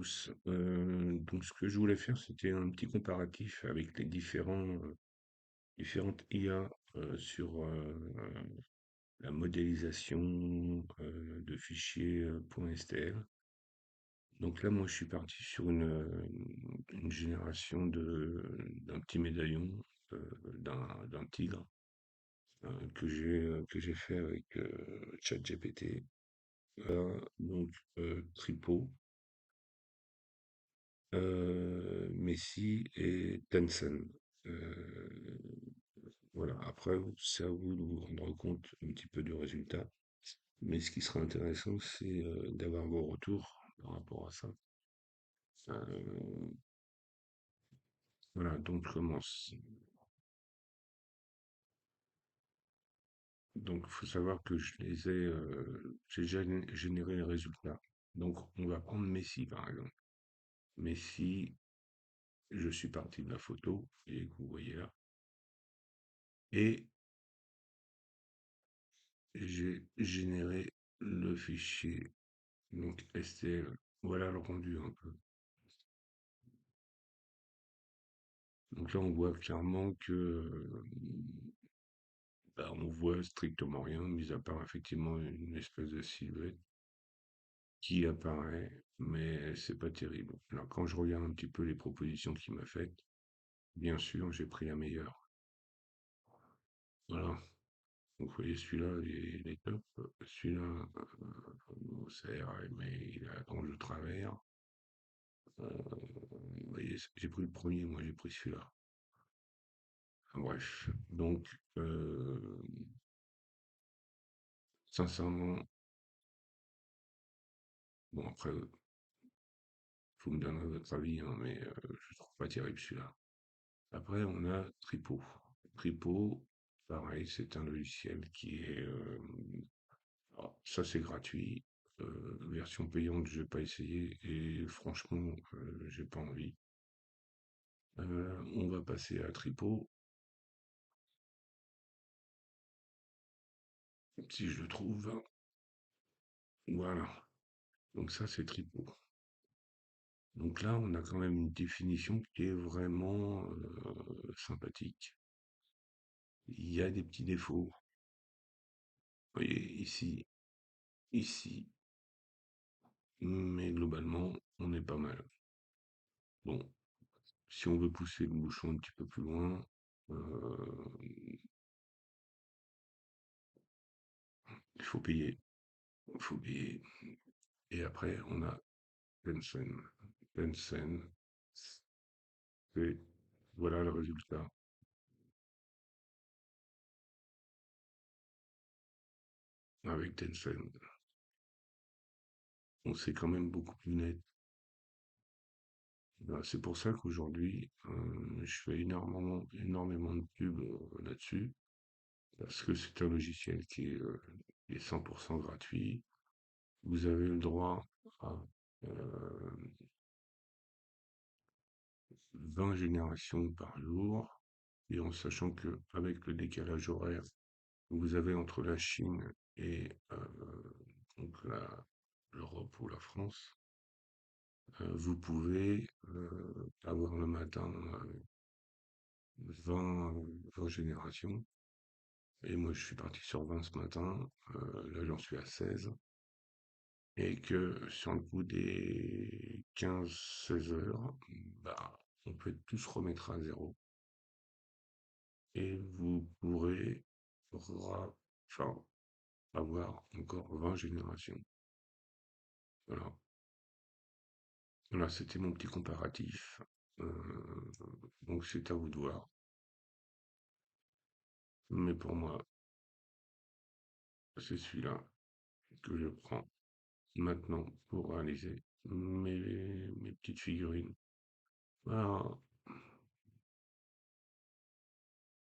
tous. Donc ce que je voulais faire, c'était un petit comparatif avec les différentes IA sur la modélisation de fichiers .stl. Donc là, moi, je suis parti sur une génération d'un petit médaillon, d'un tigre, que j'ai fait avec ChatGPT. Donc, Tripot, Messi et Tencent. Euh, voilà. Après, c'est à vous de vous rendre compte un petit peu du résultat. Mais ce qui sera intéressant, c'est d'avoir vos retours par rapport à ça. Euh, voilà, donc je commence. Donc, il faut savoir que j'ai déjà généré les résultats. Donc, on va prendre Messi, par exemple. Messi, je suis parti de la photo, et que vous voyez là. Et j'ai généré le fichier, donc STL. Voilà le rendu un peu. Donc là, on voit clairement que, bah, on voit strictement rien, mis à part effectivement une espèce de silhouette qui apparaît, mais c'est pas terrible. Alors quand je regarde un petit peu les propositions qu'il m'a faites, bien sûr, j'ai pris la meilleure. Voilà. Donc vous voyez, celui-là, il est top. Celui-là, bon, mais il a dans le travers. Vous voyez, j'ai pris le premier, moi j'ai pris celui-là. Enfin, bref. Donc, sincèrement, bon après, vous me donnerez votre avis, hein, mais je trouve pas terrible celui-là. Après, on a Tripo. Tripo, pareil, c'est un logiciel qui est... ça, c'est gratuit. Version payante, je vais pas essayer. Et franchement, j'ai pas envie. On va passer à Tripo, si je le trouve. Voilà. Donc ça, c'est Tripo. Donc là, on a quand même une définition qui est vraiment sympathique. Il y a des petits défauts. Vous voyez, ici, mais globalement, on est pas mal. Bon, si on veut pousser le bouchon un petit peu plus loin, il faut payer. Il faut payer. Et après, on a Tencent. Tencent, c'est, voilà le résultat avec Tencent. On sait quand même beaucoup plus net. Ben, c'est pour ça qu'aujourd'hui, je fais énormément de pubs là-dessus, parce que c'est un logiciel qui est 100% gratuit. Vous avez le droit à euh, 20 générations par jour, et en sachant que avec le décalage horaire que vous avez entre la Chine et donc l'Europe ou la France, vous pouvez avoir le matin 20 générations. Et moi, je suis parti sur 20 ce matin. Là, j'en suis à 16. Et que sur le coup des 15-16 heures, bah, on peut tous remettre à zéro. Et vous pourrez enfin, avoir encore 20 générations. Voilà. Voilà, c'était mon petit comparatif. Donc c'est à vous de voir. Mais pour moi, c'est celui-là que je prends maintenant pour réaliser mes petites figurines. Voilà.